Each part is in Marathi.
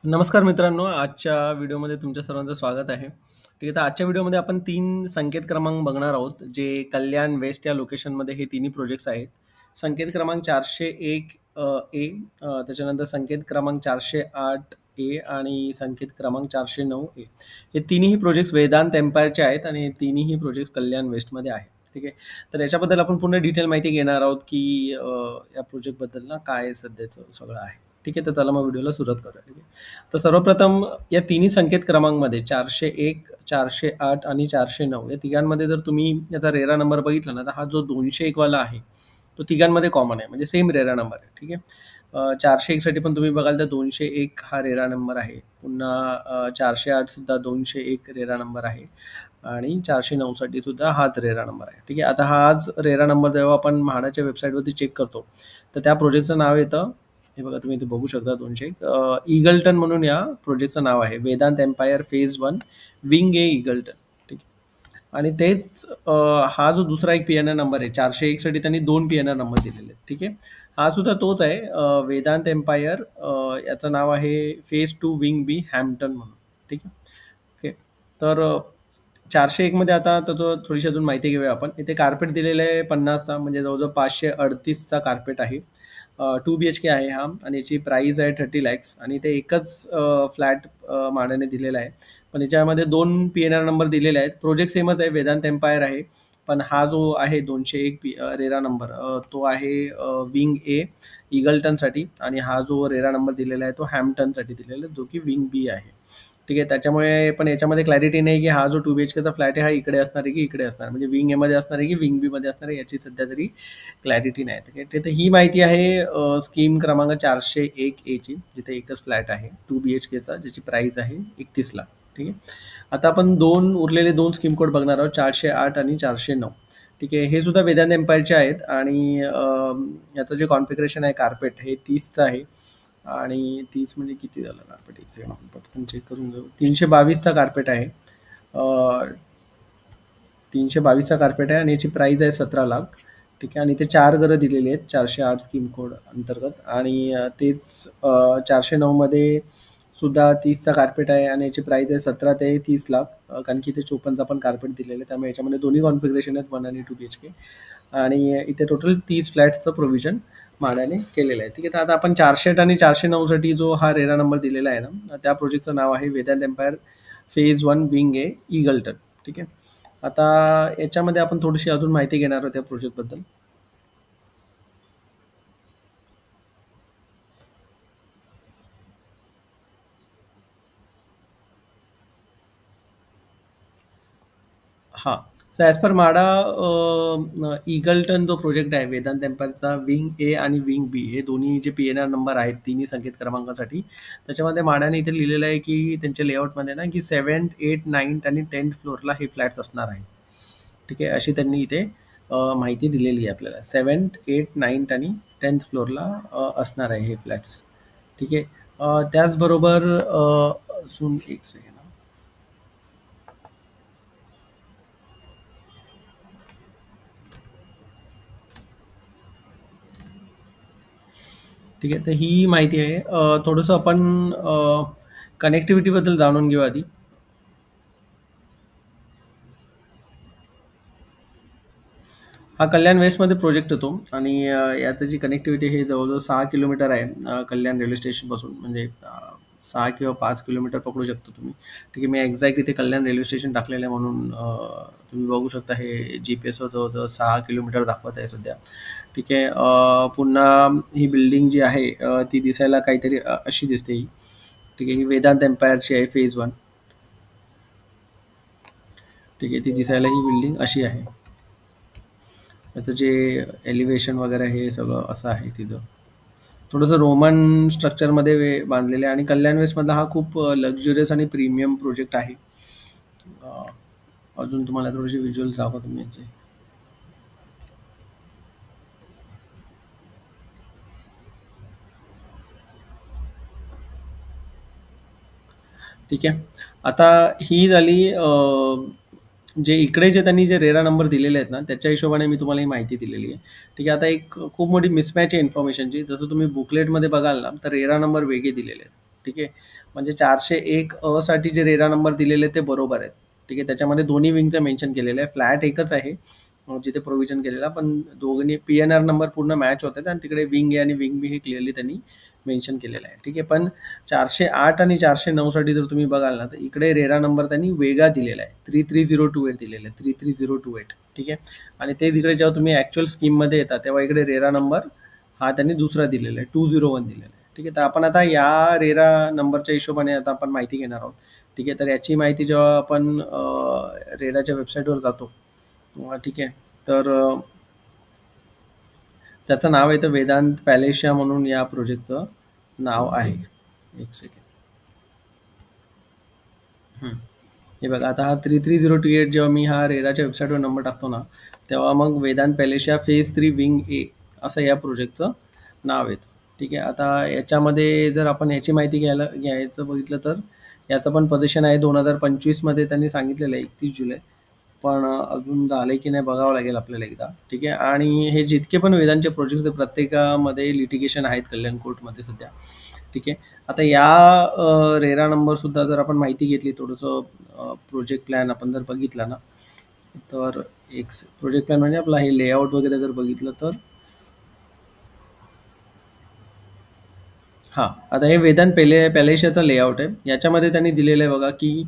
नमस्कार मित्रांनो, आजच्या व्हिडिओमध्ये तुमच्या सर्वांचं स्वागत आहे. ठीक आहे, तर आजच्या व्हिडिओमध्ये आपण 3 संकेत क्रमांक बघणार आहोत, जे कल्याण वेस्ट या लोकेशनमध्ये हे तिन्ही प्रोजेक्ट्स आहेत. संकेत क्रमांक 401 ए, त्याच्यानंतर संकेत क्रमांक 408 ए आणि संकेत क्रमांक 409 ए. हे तिन्ही प्रोजेक्ट्स वेदांत एम्पायरचे आहेत आणि हे तिन्ही प्रोजेक्ट्स कल्याण वेस्टमध्ये आहेत. ठीक आहे, तर याच्याबद्दल आपण पूर्ण डिटेल माहिती घेणार आहोत, की या प्रोजेक्टबद्दल ना काय सध्याचं सगळं आहे. ठीक आहे, तर चला मग व्हिडिओला सुरुवात करूया. ठीक आहे, तर सर्वप्रथम या तिन्ही संकेत क्रमांकमध्ये 401, 408 आणि 409 या तिघांमध्ये जर तुम्ही याचा रेरा नंबर बघितला ना, तर हा जो 201 वाला आहे तो तिघांमध्ये कॉमन आहे, म्हणजे सेम रेरा नंबर आहे. ठीक आहे, 401 साठी पण तुम्ही बघाल तर 201 हा रेरा नंबर आहे. पुन्हा 408 सुद्धा 201 रेरा नंबर आहे आणि 409 साठी सुद्धा हाच रेरा नंबर आहे. ठीक आहे, आता हाच रेरा नंबर जेव्हा आपण म्हाडाच्या वेबसाईटवरती चेक करतो तर त्या प्रोजेक्टचं नाव येतं, हे बघा तुम्ही इथे बघू शकता 201 ईगल्टन म्हणून या प्रोजेक्टचं नाव आहे. वेदांत एम्पायर फेज 1 विंग ए ईगल्टन. ठीक आहे, आणि तेच हा जो दुसरा एक पीएनआर नंबर आहे 401 साठी त्यांनी 2 पीएनआर नंबर दिलेले आहेत. ठीक आहे, हा सुद्धा तोच आहे. वेदांत एम्पायर याचं नाव आहे फेज 2 विंग बी हॅम्प्टन म्हणून. ठीक आहे, ओके. तर 401 मध्ये आता त्याचं थोडीशी अजून माहिती घेऊया आपण. इथे कार्पेट दिलेलं आहे 50चा, म्हणजे जवळजवळ 538चा कार्पेट आहे. 2 BHK आहे हा आणि याची प्राइस आहे 30 लॅक्स आणि ते एकच फ्लॅट मानाने दिलेला आहे. पण याच्यामध्ये 2 पीएनआर नंबर दिलेले आहेत. प्रोजेक्ट सेमच आहे, वेदांत एम्पायर आहे, पण हा जो आहे 201 रेरा नंबर तो आहे विंग ए ईगल्टनसाठी आणि हा जो रेरा नंबर दिलेला आहे तो हॅम्प्टनसाठी दिलेला आहे, जो की विंग बी आहे. ठीक आहे, त्याच्यामुळे पण याच्यामध्ये क्लॅरिटी नाही की हा जो 2 BHKचा फ्लॅट आहे हा इकडे असणार आहे की इकडे असणार, म्हणजे विंग एमध्ये असणार आहे की विंग बी मध्ये असणार आहे, याची सध्या तरी क्लॅरिटी नाही. ठीक आहे, तर ही माहिती आहे स्कीम क्रमांक 401 ए ची, जिथे एकच फ्लॅट आहे 2 BHKचा, ज्याची प्राइस आहे 31 लाख. ठीक आहे, आता आपण उरलेले दोन स्कीम कोड बघणार आहोत, 408 आणि 409. ठीक आहे, हे सुद्धा वेदांत एम्पायरचे आहेत आणि याचं जे कॉन्फिगरेशन आहे कार्पेट हे 30चं आहे आणि 30 म्हणजे किती झालं कार्पेट, एक सेकंड आपण पटकन चेक करून घेऊ. 322चा कार्पेट आहे, 322चा कार्पेट आहे आणि याची प्राइस आहे 17 लाख. ठीक आहे, आणि ते 4 घरं दिलेली आहेत 408 स्कीम कोड अंतर्गत आणि तेच 409 मध्ये सुद्धा 30चा कार्पेट आहे आणि याची प्राइस आहे 17 ते 30 लाख, कारण की ते 54चा पण कार्पेट दिलेलं आहे, त्यामुळे याच्यामध्ये दोन्ही कॉन्फिगरेशन आहेत 1 आणि 2 BHK आणि इथे टोटल 30 फ्लॅट्सचं प्रोव्हिजन म्हाडाने केलेलं आहे. ठीक आहे, तर आता आपण 408 आणि 409 साठी जो हा रेरा नंबर दिलेला आहे ना, त्या प्रोजेक्टचं नाव आहे वेदांत एम्पायर फेज 1 विंग ए ईगल्टन. ठीक आहे, आता याच्यामध्ये आपण थोडीशी अजून माहिती घेणार आहोत या प्रोजेक्टबद्दल. हां, so as per MHADA Eagleton जो प्रोजेक्ट आहे वेदांत एम्पायरचा विंग ए आणि विंग बी हे दोन्ही जे पीएनआर नंबर आहेत तिन्ही संकेत क्रमांकासाठी, त्याच्यामध्ये म्हाडाने इथे लिहिलेलं आहे की त्यांच्या लेआउटमध्ये ना की 7th, 8th, 9th आणि 10th फ्लोअरला हे फ्लॅट्स असणार आहेत. ठीक आहे, अशी त्यांनी इथे माहिती दिलेली आहे आपल्याला. 7th, 8th, 9th आणि 10th फ्लोअरला असणार आहे हे फ्लॅट्स. ठीक आहे, त्याचबरोबर अजून एक सेकंड. ठीक आहे, तर ही माहिती आहे. थोडंसं आपण कनेक्टिव्हिटीबद्दल जाणून घेऊ आधी. हा कल्याण वेस्टमध्ये प्रोजेक्ट होतो आणि याची जी कनेक्टिव्हिटी हे जवळजवळ 6 किलोमीटर आहे कल्याण रेल्वे स्टेशनपासून, म्हणजे 6 किंवा 5 किलोमीटर पकडू शकतो तुम्ही. ठीक आहे, मी एक्झॅक्ट इथे कल्याण रेल्वे स्टेशन टाकलेलं आहे म्हणून तुम्ही बघू शकता हे GPS वर जवळजवळ 6 किलोमीटर दाखवत आहे सध्या. ठीक आहे, पुन्हा ही बिल्डिंग जी आहे ती दिसायला काहीतरी अशी दिसते ही. ठीक आहे, ही वेदांत एम्पायरची आहे फेज 1. ठीक आहे, ती दिसायला ही बिल्डिंग अशी आहे. याचं जे एलिव्हेशन वगैरे हे सगळं असं आहे तिचं. थोडंसं रोमन स्ट्रक्चरमध्ये बांधलेलं आहे आणि कल्याण वेस्टमधला हा खूप लक्झुरियस आणि प्रीमियम प्रोजेक्ट आहे. अजून तुम्हाला थोडेसे व्हिज्युअल्स दाखवतो मी याचे. ठीक आहे, आता ही झाली जे इकडे जे त्यांनी जे रेरा नंबर दिलेले आहेत ना त्याच्या हिशोबाने मी तुम्हाला ही माहिती दिलेली आहे. ठीक आहे, आता एक खूप मोठी मिसमॅच आहे इन्फॉर्मेशनची. जसं तुम्ही बुकलेटमध्ये बघाल ना तर रेरा नंबर वेगळे दिलेले आहेत. ठीक आहे. म्हणजे 401 अ साठी जे रेरा नंबर दिलेले ते बरोबर आहेत. ठीक आहे. त्याच्यामध्ये दोन्ही विंगचं मेन्शन केलेलं आहे. फ्लॅट एकच आहे जिथे प्रोव्हिजन केलेला, पण दोघांनी पी-एन-आर नंबर पूर्ण मॅच होतात आणि तिकडे विंग ए आणि विंग बी हे क्लिअरली त्यांनी मेन्शन केलेलं आहे. ठीक आहे. पण 408 आणि 409 साठी जर तुम्ही बघाल ना, तर इकडे रेरा नंबर त्यांनी वेगळा दिलेला आहे. 33028 दिलेला आहे. 33028. ठीक आहे. आणि ते तिकडे जेव्हा तुम्ही ॲक्च्युअल स्कीममध्ये येतात तेव्हा इकडे रेरा नंबर हा त्यांनी दुसरा दिलेला आहे. 201 दिलेला आहे. ठीक आहे. तर आपण आता या रेरा नंबरच्या हिशोबाने आता आपण माहिती घेणार आहोत. ठीक आहे. तर याची माहिती जेव्हा आपण रेराच्या वेबसाईटवर जातो, ठीक आहे, तर त्याचं नाव आहे तर वेदांत पॅलेशिया म्हणून या प्रोजेक्टचं नाव आहे. एक सेकंड. हे बघा, आता हा 33028 जेव्हा मी हा रेराच्या वेबसाईटवर नंबर टाकतो ना, तेव्हा मग वेदांत पॅलेशिया फेज 3 विंग ए असं या प्रोजेक्टचं नाव येतं. ठीक आहे. आता याच्यामध्ये जर आपण याची माहिती घ्यायचं बघितलं तर याचं पण पोझिशन आहे 2025 त्यांनी सांगितलेलं आहे 31 जुलै. पण अजून झालंय की नाही बघावं लागेल आपल्याला एकदा. ठीक आहे. आणि हे जितके पण वेदांचे प्रोजेक्ट्स आहेत प्रत्येकामध्ये लिटिगेशन आहेत कल्याण कोर्टमध्ये सध्या. ठीक आहे. आता या रेरा नंबर सुद्धा जर आपण माहिती घेतली थोडंसं, प्रोजेक्ट प्लॅन आपण जर बघितला ना, तर एक प्रोजेक्ट प्लॅन म्हणजे आपला हे लेआउट वगैरे जर बघितलं तर हां, आता हे वेदांत पॅलेशियाचं लेआउट आहे. याच्यामध्ये त्यांनी दिलेलं आहे बघा, की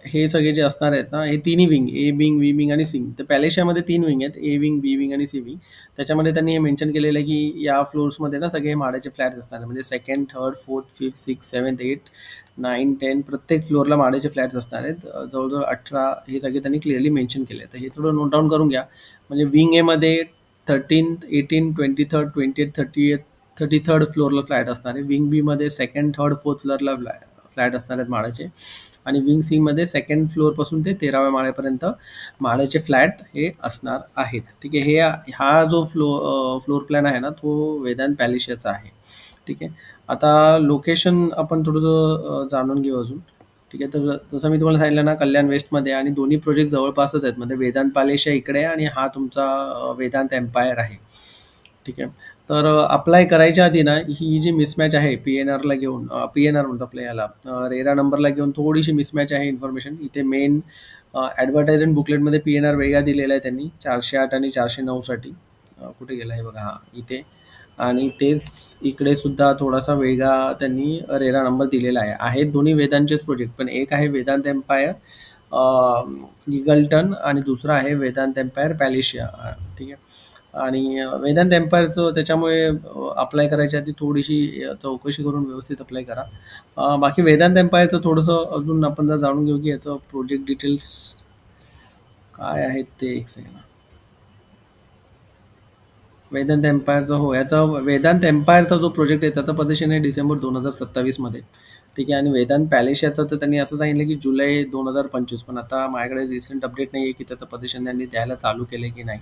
हे सगळे जे असणार आहेत ना, हे तिन्ही wing A wing, B wing आणि सी विंग. तर पॅलेशियामध्ये 3 विंग आहेत, ए विंग, बी विंग आणि सी विंग. त्याच्यामध्ये त्यांनी हे मेन्शन केलेलं आहे, की या फ्लोर्समध्ये ना सगळे माळ्याचे फ्लॅट्स असणार आहे. म्हणजे 2nd, 3rd, 4th, 5th, 6th, 7th, 8th, 9, 10 प्रत्येक फ्लोअरला माळ्याचे फ्लॅट्स असणार आहेत. जवळजवळ 18 हे सगळे त्यांनी क्लिअरली मेन्शन केले. तर हे थोडं नोट डाऊन करून घ्या. म्हणजे विंग एमध्ये 13th, 18th, 23rd, 20th, 30th, 33rd फ्लोअरला फ्लॅट असणार आहे. विंग बी मध्ये 2nd, 3rd, 4th फ्लोअरला फ्लॅट असणार आहेत माळ्याचे. आणि विंग सी मध्ये 2nd फ्लोअरपासून ते 13व्या माळ्यापर्यंत माळ्याचे फ्लॅट हे असणार आहेत. ठीक आहे. हा जो फ्लोअर प्लॅन आहे ना, तो वेदांत पॅलेशियाचा आहे. ठीक आहे. आता लोकेशन आपण थोडंसं जाणून घेऊ अजून. ठीक आहे. तर जसं मी तुम्हाला सांगितलं ना, कल्याण वेस्टमध्ये आणि दोन्ही प्रोजेक्ट जवळपासच आहेत. म्हणजे वेदांत पॅलेशिया इकडे आहे आणि हा तुमचा वेदांत एम्पायर आहे. ठीक आहे. तर अप्लाय करायच्या आधी ना, ही जी मिसमॅच आहे पी-एन-आरला घेऊन, पी-एन-आर म्हणतो आपल्या याला, रेरा नंबरला घेऊन थोडीशी मिसमॅच आहे इन्फॉर्मेशन. इथे मेन ॲडव्हर्टाइजमेंट बुकलेटमध्ये पी-एन-आर वेगळा दिलेला आहे त्यांनी 408 आणि 409 साठी. कुठे गेला आहे बघा, हां इथे. आणि तेच इकडे सुद्धा थोडासा वेगळा त्यांनी रेरा नंबर दिलेला आहे. आहेत दोन्ही वेदांचेच प्रोजेक्ट, पण एक आहे वेदांत एम्पायर ईगल्टन आणि दुसरा आहे वेदांत एम्पायर पॅलेशिया. ठीक आहे. आणि वेदांत एम्पायरचं त्याच्यामुळे अप्लाय करायच्या आधी थोडीशी चौकशी करून व्यवस्थित अप्लाय करा. बाकी वेदांत एम्पायरचं थोडंसं अजून आपण जर जाणून घेऊ की याचं प्रोजेक्ट डिटेल्स काय आहेत ते. एक सेकंड. वेदांत एम्पायरचा, हो, याचा वेदांत एम्पायरचा जो प्रोजेक्ट आहे त्याचं पोझिशन आहे डिसेंबर 2027 ठीक आहे. आणि वेदांत पॅलेशियाचं तर त्यांनी असं सांगितलं की जुलै 2025. पण आता माझ्याकडे रिसेंट अपडेट नाही आहे की त्याचं पोझिशन त्यांनी द्यायला चालू केलं की नाही.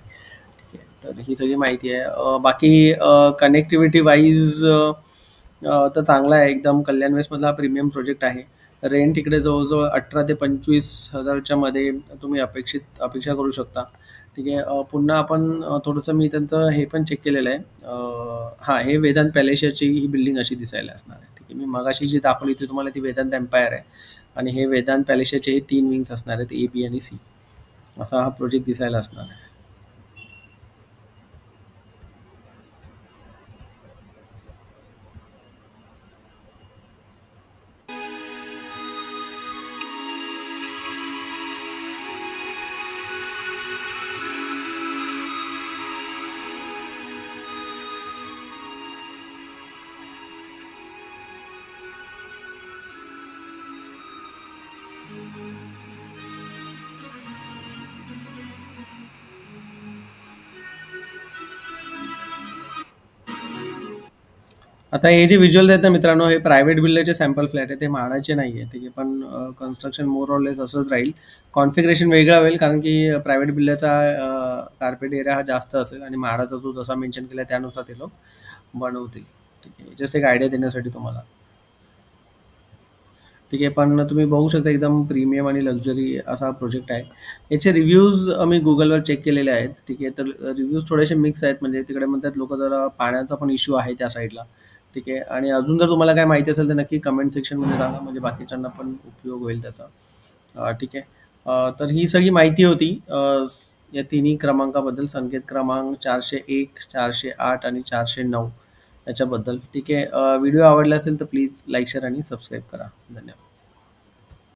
ठीक आहे. तर ही सगळी माहिती आहे. बाकी कनेक्टिव्हिटी वाईज तर चांगला आहे एकदम. कल्याण वेस्टमधला हा प्रीमियम प्रोजेक्ट आहे. रेंट इकडे जवळजवळ 18 ते 25,000च्या मध्ये तुम्ही अपेक्षा करू शकता. ठीक आहे. पुन्हा आपण थोडंसं मी त्यांचं हे पण चेक केलेलं आहे. हां, हे वेदांत पॅलेशियाची ही बिल्डिंग अशी दिसायला असणार आहे. ठीक आहे. मी मगाशी जी दाखवली ती तुम्हाला ती वेदांत एम्पायर आहे. आणि हे वेदांत पॅलेशियाचे हे 3 विंग्स असणार आहेत, ए, बी आणि सी. असा हा प्रोजेक्ट दिसायला असणार आहे. आता हे जे व्हिज्युअल्स आहेत ना मित्रांनो, हे प्रायव्हेट बिल्डरचे सॅम्पल फ्लॅट आहे. ते म्हाडाचे नाही आहे. ठीक आहे. पण कन्स्ट्रक्शन मोर ऑर लेस असंच राहील. कॉन्फिगरेशन वेगळा होईल कारण की प्रायव्हेट बिल्डरचा कार्पेट एरिया हा जास्त असेल आणि म्हाडाचा जो जसा मेन्शन केला त्यानुसार ते लोक बनवतील. ठीक आहे. जस्ट एक आयडिया देण्यासाठी तुम्हाला. ठीक आहे. पण तुम्ही बघू शकता एकदम प्रीमियम आणि लक्झरी असा प्रोजेक्ट आहे. याचे रिव्ह्यूज मी Googleवर चेक केलेले आहेत. ठीक आहे. तर रिव्ह्यूज थोडेसे मिक्स आहेत. म्हणजे तिकडे म्हणतात लोकं जरा पाण्याचा पण इश्यू आहे त्या साईडला. ठीक आहे. आणि अजून जर तुम्हाला काय माहिती असेल तर नक्की कमेंट सेक्शनमध्ये सांगा, म्हणजे बाकीच्यांना पण उपयोग होईल त्याचा. ठीक आहे. तर ही सगळी माहिती होती या तिन्ही क्रमांकाबद्दल, संकेत क्रमांक 401, 408 आणि 409 याच्याबद्दल. ठीक आहे. व्हिडिओ आवडला असेल तर प्लीज लाईक, शेअर आणि सबस्क्राईब करा. धन्यवाद.